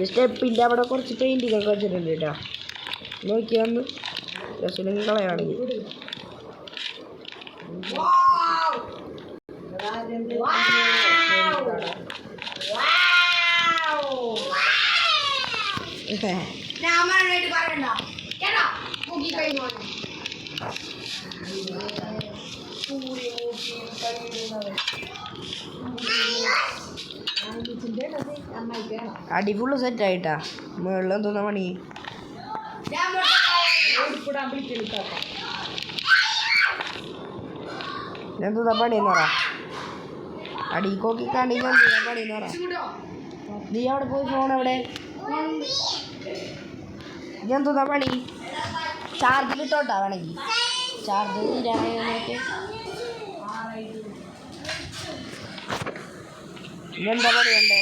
സ്റ്റെപ്പിൻ്റെ അവിടെ കുറച്ച് പെയിൻറ്റിംഗ് ഒക്കെ വെച്ചിട്ടുണ്ട് കേട്ടോ. നോക്കി വന്ന് രസം കളയാണെങ്കിൽ അടി ഫുള്ള് സെറ്റായിട്ടാ. മുകളിൽ എന്തോന്നാ പണി? എന്തോന്നാ പണിയെന്ന് പറ. അടി കോക്കിക്കാണ്ടെങ്കിൽ എന്തോന്നാ പണിയെന്ന് പറ. നീ അവിടെ പോയി ഫോൺ എവിടെ? എന്തോന്നാ പണി? ചാർജിലിട്ടോട്ടാ വേണമെങ്കിൽ. ചാർജ് തീരാനൊക്കെ എന്താ പണിയുണ്ടേ?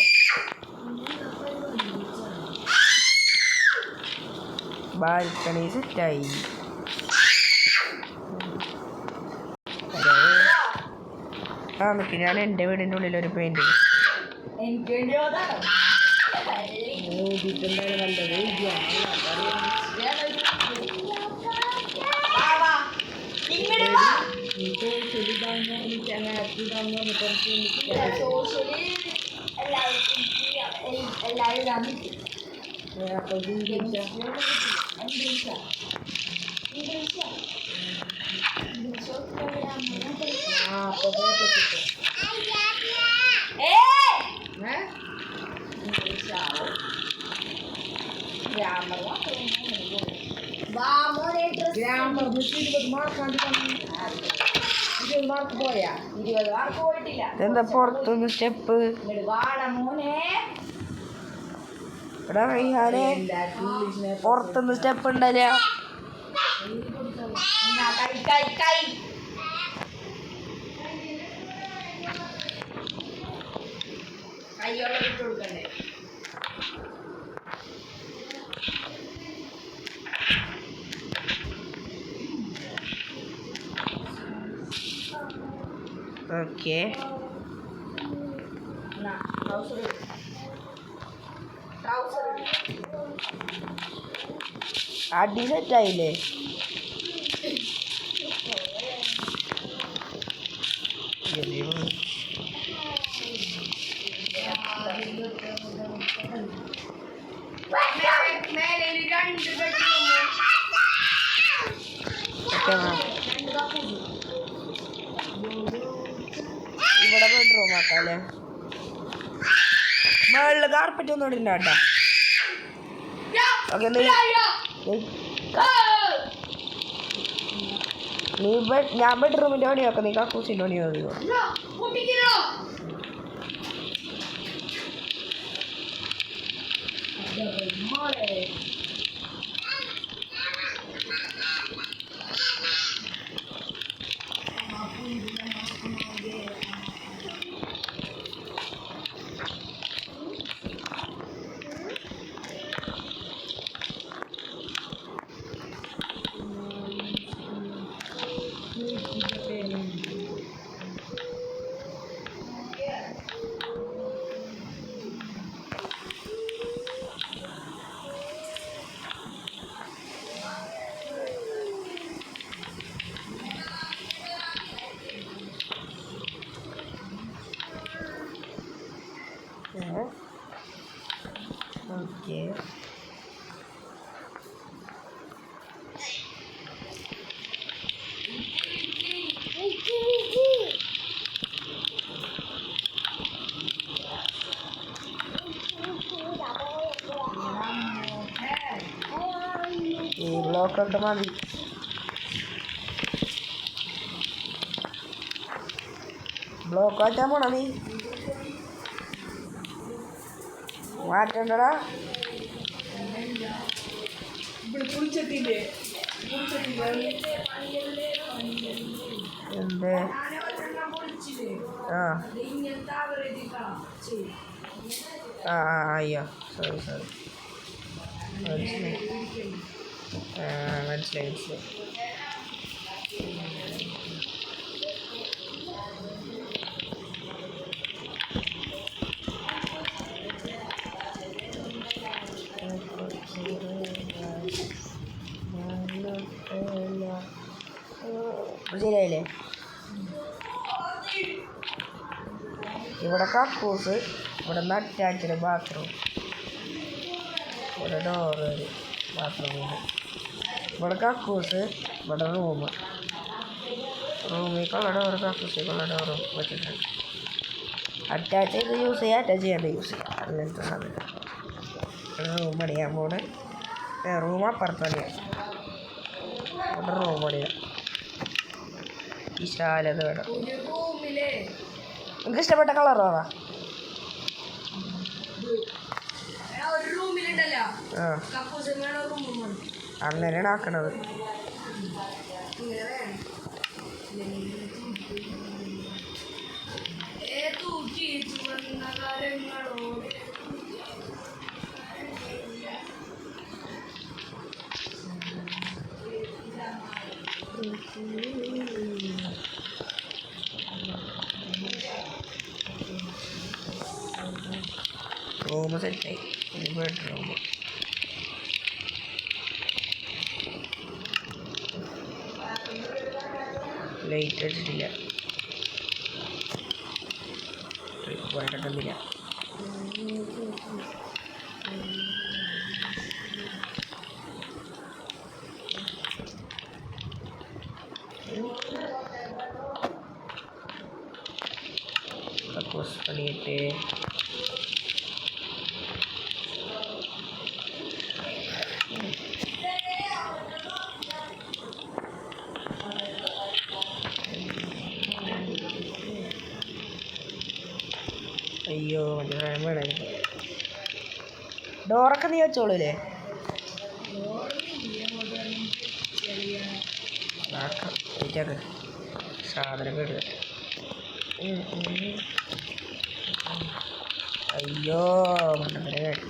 ബാൽക്കണി സെറ്റായി. ആ നിൽക്ക്, ഞാൻ എൻ്റെ വീടിൻ്റെ ഉള്ളിലൊരു പെയിൻറ്റിങ് എന്താ പുറത്തുനിന്ന് സ്റ്റെപ്പ്? എടാ ഞാന് പുറത്തുനിന്ന് സ്റ്റെപ്പ് ഉണ്ടല്ലോ. ഓക്കെ, അടി സെറ്റായില്ലേ? ഇവിടെ ബെഡ്റൂം ആക്കാല്ലേ. മുകളിൽ കാർപ്പറ്റ് ഒന്നും ഇടില്ല കേട്ടോ. ഓക്കെ, ഞാൻ ബെഡ്റൂമിൻ്റെ പണി നോക്കാം, നീ കക്കൂസിൻ്റെ പണി നോക്കിയോ. ഓക്കെ, ഈ ബ്ലോക്കൊക്കെ മതി. ബ്ലോക്ക് മാറ്റാൻ പോണോ നീ? മാറ്റണ്ടടാ. എന്തേ? അയ്യോ സോറി മനസ്സിലായി. ശരിയായില്ലേ? ഇവിടെ കക്കൂസ്, ഇവിടെ നിന്ന് അറ്റാച്ച്ഡ് ബാത്റൂം, ഇവിടെ ഡോറ് ബാത്റൂമിൽ, ഇവിടെ കക്കൂസ്, ഇവിടെ റൂമിലേക്കുള്ള ഡോറ് കക്കൂസിലേക്കുള്ള ഡോറും വെച്ചിട്ടുണ്ട്. അറ്റാച്ച് ചെയ്ത് യൂസ് ചെയ്യുക, അറ്റാച്ച് ചെയ്യാണ്ട് യൂസ് ചെയ്യുക, അങ്ങനത്തെ സാധനം. റൂം പണിയാൻ പോണ്. റൂം അപ്പുറത്തല്ലേ, ഇവിടെ റൂം പണിയാം. വിശാലത വേണം. നിങ്ങൾക്ക് ഇഷ്ടപ്പെട്ട കളർ ഏതാ? അങ്ങനെയാണ് ആക്കണത്. റൂം സെറ്റായി. ബെഡ്റൂം ലൈറ്റ് അടിച്ചിട്ടില്ല, വരട്ടൊന്നുമില്ല. കക്കൂസ് പണിയിട്ട് അയ്യോ മറ്റേ സാധനം വേണമായിരുന്നു. ഡോറൊക്കെ നീ വെച്ചോളൂല്ലേ? സാധനം കേടുക. അയ്യോ മണ്ടങ്ങനെ കേട്ടു.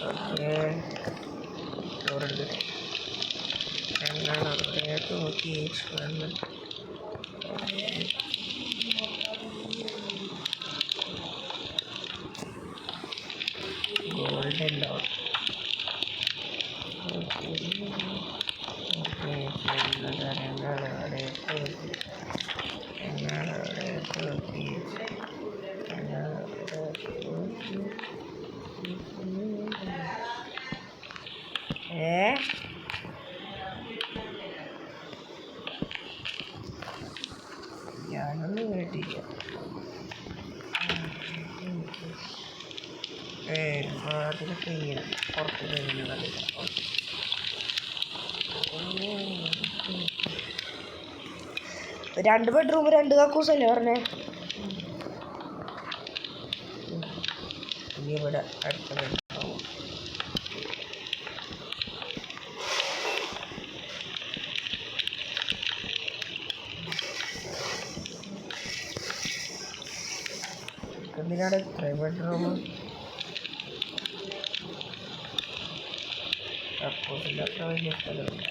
ഓക്കെ ചോറെടുക്കട്ടെ. എന്താണ് അവിടെ നോക്കി ഗോൾഡൻ ഡോർ. ഞാനൊന്നും കേട്ടില്ല. അതിലൊക്കെ ഇങ്ങനെ പുറത്ത് ഇങ്ങനെ കളിക്കാം. രണ്ട് ബെഡ്റൂം, രണ്ട് കക്കൂസല്ലേ പറഞ്ഞേ? ഇനി ഇവിടെ അടുത്ത ബെഡ്റൂം എന്തിനാണ് ഇത്ര ബെഡ്റൂം? കക്കൂസിൻ്റെ അത്ര വലിയ സ്ഥലമില്ല.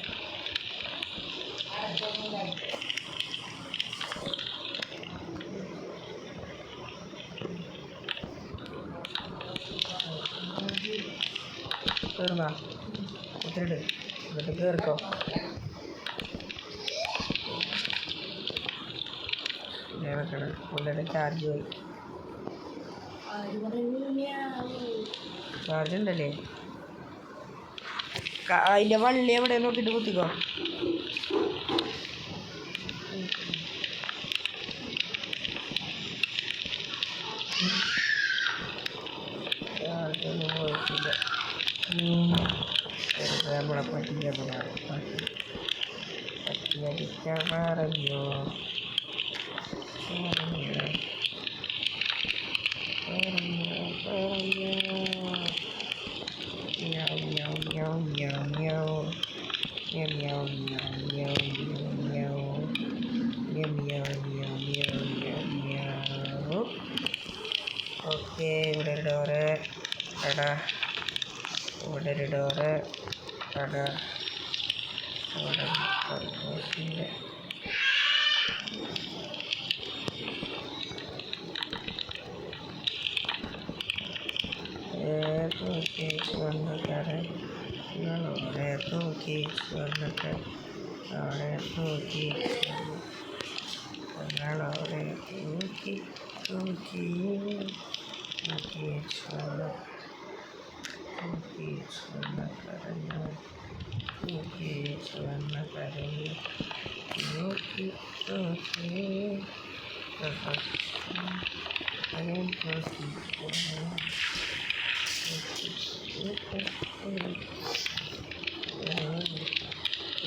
കയറുന്നാ കുത്തിട്ട് എന്നിട്ട് കയറിക്കോ. പുള്ളിയുടെ ചാർജ് പോയി. ചാർജ് ഉണ്ടല്ലേ? അതിൻ്റെ വള്ളി എവിടെ നോക്കിയിട്ട് കുത്തിക്കോ. ചാർജൊന്നും പോയിട്ടില്ല. നമ്മളെ പറ്റിയടിക്കാൻ പറഞ്ഞോ. ഓക്കെ, ഇവിടെ ഒരു ഡോറ് അട, ഇവിടെ ഒരു ഡോറ് അട, ഇവിടെ സ്വർണ്ണക്കാരൻ നിങ്ങളോടെ തൂക്കി സ്വർണ്ണക്കാരൻ അവിടെ തൂക്കി നിങ്ങളോടെ തൂക്കി തൂക്കി തൂക്കി സ്വർണ്ണക്കാരൻ തൂക്കി സ്വർണ്ണക്കാരൻ തൂക്കി തൂക്കി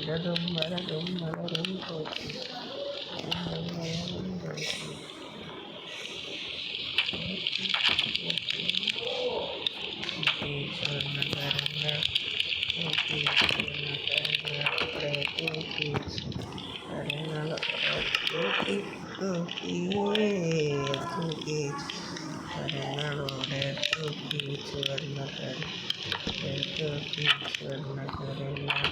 ഇടതും വലതും വളരും തോക്കി സ്വർണ്ണക്കാരങ്ങൾ തൂക്കി സ്വർണ്ണക്കാരങ്ങളെ തൂക്കി കരങ്ങൾ തൂക്കി തൂക്കി തൂക്കി കരങ്ങളോടെ തൂക്കി സ്വർണ്ണക്കാരൻ തൂക്കി സ്വർണ്ണക്കാരങ്ങൾ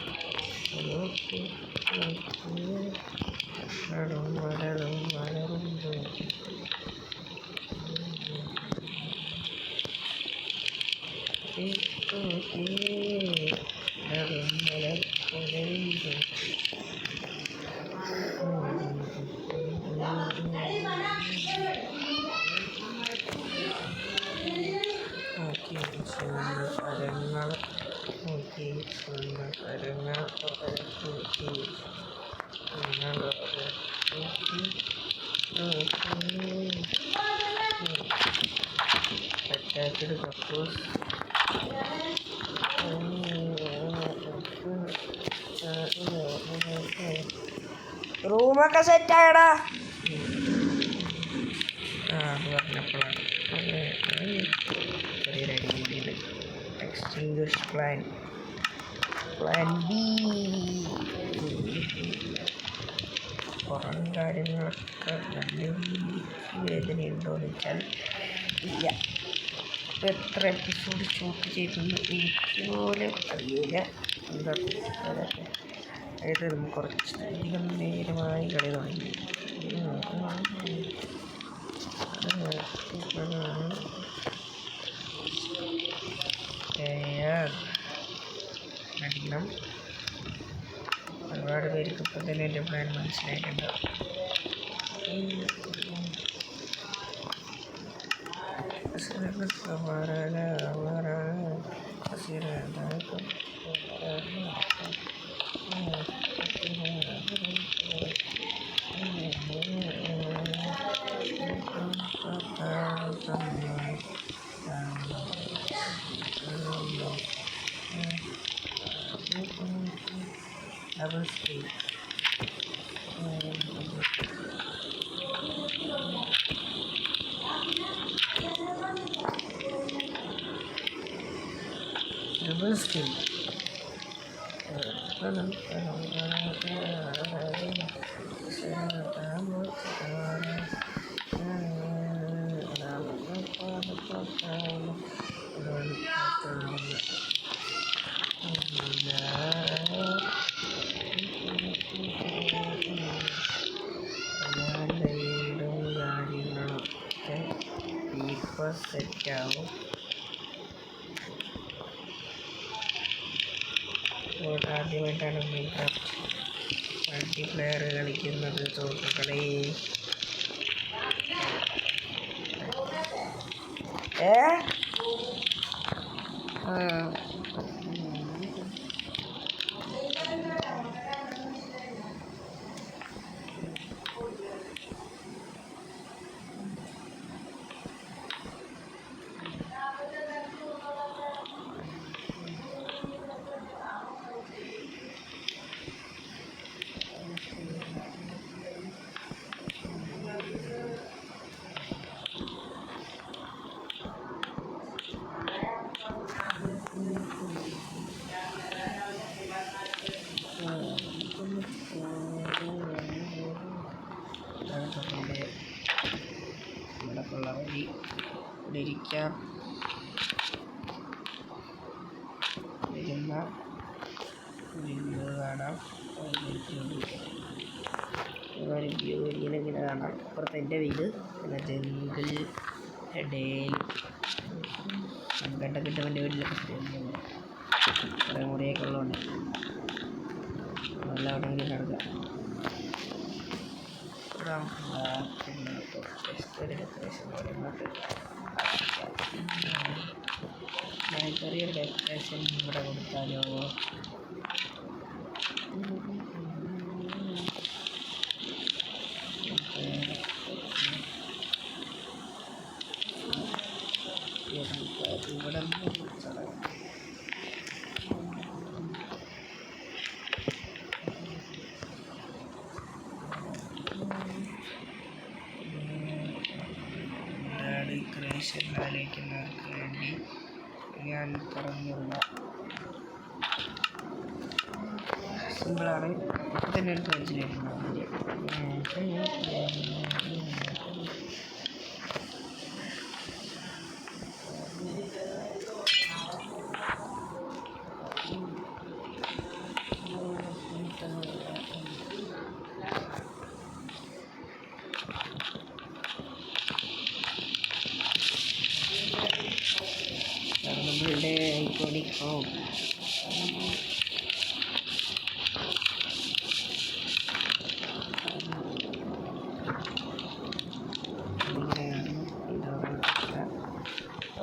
തൂക്കി തൂക്കി ഇടതും വലതും വളരും തോക്കി തൂക്കി ഇടതും വലതും തോക്കി സ്വർണ്ണക്കാരങ്ങൾ തൂക്കി സ്വർണ്ണക്കാരങ്ങൾ തൂക്കി നിങ്ങളോടെ തൂക്കി അറ്റാച്ച്ഡ് കക്കൂസ് റൂമൊക്കെ സെറ്റായടാ. അത് പറഞ്ഞപ്പോഴാണ് ചെറിയൊരു അടിപൊളിയുണ്ട്. Extinguish plan B. പുറം കാര്യങ്ങളൊക്കെ നല്ല വേദനയുണ്ടോയെന്ന് വെച്ചാൽ ഇല്ല. എത്ര എപ്പിസോഡ് ഷൂട്ട് ചെയ്തെന്ന് എനിക്ക് പോലും അറിയില്ല. എന്താ അതൊക്കെ അതായത് കുറച്ചധികം നേരമായി കളി തുടങ്ങി. അടിക്കണം. ഒരുപാട് പേർക്ക് ഇപ്പം തന്നെ എൻ്റെ പ്ലാൻ മനസ്സിലായിട്ടുണ്ടാവും. Double street. Double street. സെറ്റാവും. ആദ്യമായിട്ടാണ് മൈൻക്രാഫ്റ്റ് മൾട്ടിപ്ലെയർ കളിക്കുന്നത്. സുഹൃത്തുക്കളെ ഇവിടെ വഴി ഇവിടെ ഇരിക്കാം. വരുന്ന വ്യൂ കാണാം. ഒരുപാട് വ്യൂ ഇങ്ങനെ കാണാം. അപ്പുറത്ത് എൻ്റെ വീട്, പിന്നെ ജംഗിൾ ഇടയിൽ ഗണ്ടക്കിട്ട് വലിയ വീട്ടിലൊക്കെ കുറേ മുറിയൊക്കെ ഉള്ളതുകൊണ്ട് നല്ല എവിടെയെങ്കിലും കിടക്കുക. ചെറിയൊരു ഡെക്കറേഷൻ ഇവിടെ കൊടുത്താലോ? ഇവിടെ ഡെക്കറേഷൻ ആലോചിക്കുന്നവർക്ക് വേണ്ടി ഞാൻ പറഞ്ഞുള്ള സിമ്പിളാണ്. ഇപ്പം തന്നെ ഒരു പരിചയമായിട്ടുണ്ടാവും. നമ്മളുടെ ഐക്കോണിക് ഹോം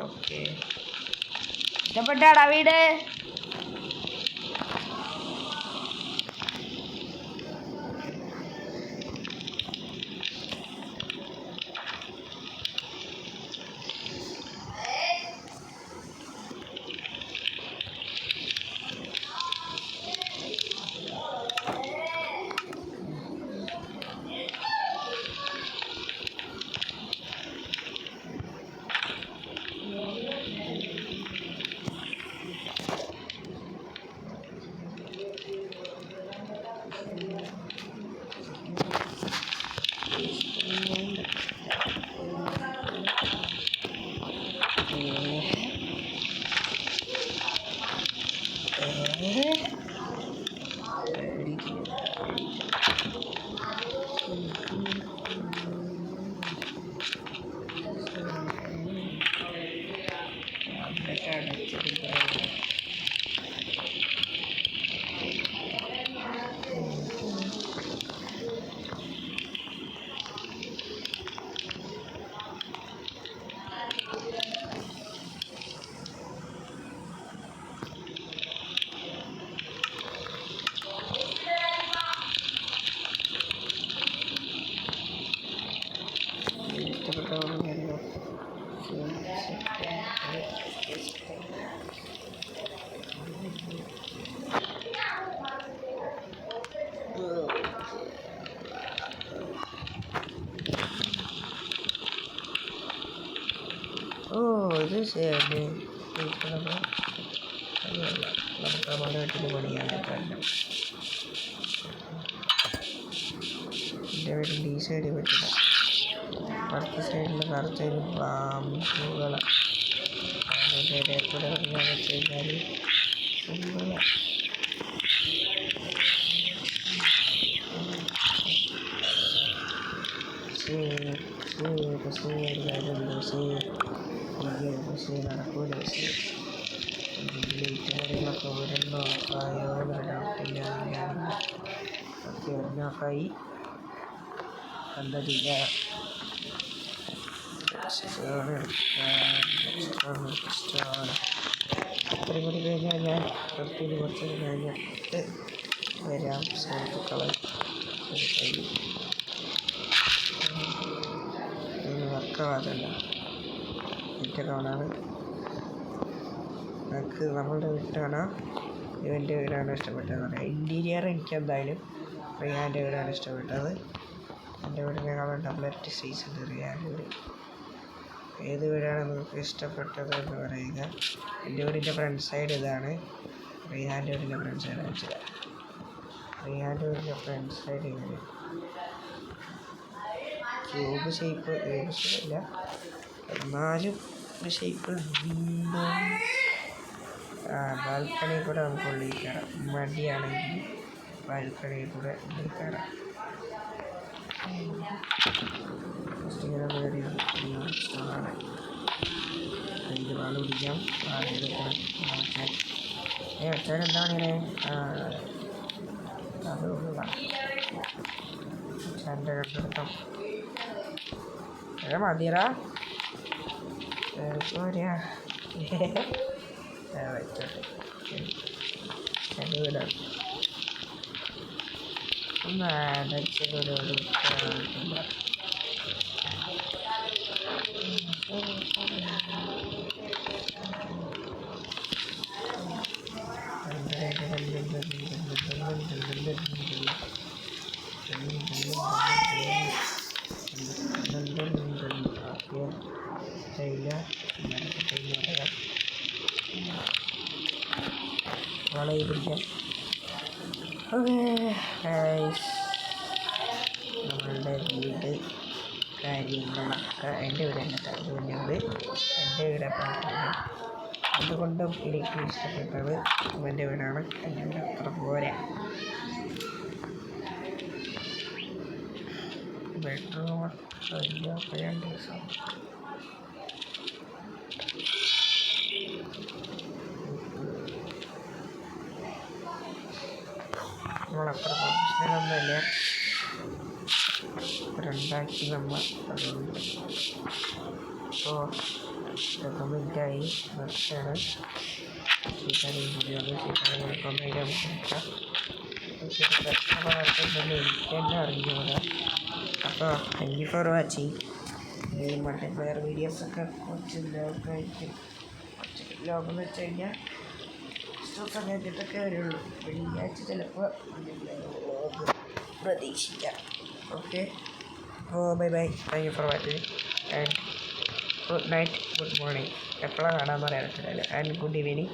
ഓക്കെ. ഇഷ്ടപ്പെട്ടാടാ വീട്? ഇത് ശരി. നമുക്ക് നമ്മുടെ വീട്ടിൽ പണിയാൻ പറ്റില്ല. എൻ്റെ വീട്ടിൽ ഈ സൈഡിൽ പറ്റില്ല. അടുത്ത സൈഡിൽ കറച്ചതിന് പാമ്പുകൾ അതിൻ്റെ ഇടയിൽക്കൂടെ ഇറങ്ങാൻ വെച്ച് കഴിഞ്ഞാൽ സിമ്പിളാണ്. പക്ഷേ നടക്കൂല. പക്ഷേ ലൈറ്റ് കാര്യങ്ങളൊക്കെ വരുന്നോ ആയോ ഡൗട്ടില്ല. ഒക്കെ ഒന്നാക്കായി കണ്ടതില്ല. ഇത്രയും കൂടി കഴിഞ്ഞാൽ ഞാൻ കുറച്ചുകൂടി കുറച്ച് കഴിഞ്ഞിട്ട് വരാം. സുഹൃത്തുക്കളെ ഇത് വർക്കാവാതല്ല എൻ്റെ കാണാണ്. എനിക്ക് നമ്മളുടെ വീട്ടാണ് ഇവൻ്റെ വീടാണ് ഇഷ്ടപ്പെട്ടതെന്ന് പറയാം. ഇൻറ്റീരിയർ എനിക്ക് എന്തായാലും റിയാൻ്റെ വീടാണ് ഇഷ്ടപ്പെട്ടത്. എൻ്റെ വീടിനേക്കാളും ഡബിൾ ഇരട്ടി സൈസ് ഉണ്ട് റിയാൻ്റെ വീട്. ഏത് വീടാണ് നിങ്ങൾക്ക് ഇഷ്ടപ്പെട്ടത് എന്ന് പറയുക. എൻ്റെ വീടിൻ്റെ ഫ്രണ്ട് സൈഡ് ഇതാണ്. റിയാൻ്റെ വീടിൻ്റെ ഫ്രണ്ട് സൈഡ് വെച്ചില്ല. റിയാൻ്റെ വീടിൻ്റെ ഫ്രണ്ട് സൈഡ് ഇങ്ങനെ ക്യൂബ് ഷേപ്പ് ഇല്ല, എന്നാലും ഒരു ഷേപ്പ് ഉണ്ടോ. ബാൽക്കണി കൂടെ നമുക്ക് ഉള്ളിൽ കയറാം. മടിയാണെങ്കിൽ ബാൽക്കണി കൂടെ ഉള്ളിൽ കയറാം. ഇങ്ങനെ കയറി ആണ് എനിക്ക് പാല് കുടിക്കാം. അച്ഛൻ എന്താണ് ഇങ്ങനെ അത് അച്ഛൻ്റെ കണ്ടെടുക്കാം. മതിയടാ പോരാ വെച്ചോട്ടെ. എൻ്റെ വീടാണ് ഒന്ന് അടച്ചൊരു വളയിൽ പിടിക്കാം. ഓക്കെ നമ്മളുടെ വീട് കാര്യങ്ങളൊക്കെ എൻ്റെ വീട് തന്നെ കുഞ്ഞുണ്ട്. എൻ്റെ വീടപ്പം അതുകൊണ്ടും എനിക്ക് ഇഷ്ടപ്പെട്ടത് എൻ്റെ വീടാണ്. എൻ്റെ വീട് അത്ര പോരാ. ബെഡ്റൂം രണ്ട് ദിവസം നമ്മളത്ര പ്രൊഫഷണലൊന്നുമില്ല. രണ്ടാക്കി നമ്മൾ അതുകൊണ്ട് ഇപ്പോൾ 2 മിനിറ്റായി നിർത്തുകയാണ്. എനിക്ക് തന്നെ അറിഞ്ഞൂടാ. അപ്പോൾ താങ്ക് യു ഫോർ വാച്ചിങ്. ഈ മൾട്ടിപ്ലെയർ വീഡിയോസൊക്കെ കുറച്ച് ലോകമായിരിക്കും. കുറച്ച് ലോകം എന്ന് വെച്ച് കഴിഞ്ഞാൽ ദിവസം കഴിഞ്ഞിട്ടൊക്കെ വരുള്ളൂ. വെള്ളിയാഴ്ച ചിലപ്പോൾ പ്രതീക്ഷിക്കാം. Okay bye bye. Thank you for watching and good night, good morning. എപ്പോഴാണ് കാണാമെന്ന് പറയാൻ പറ്റില്ല. And good evening.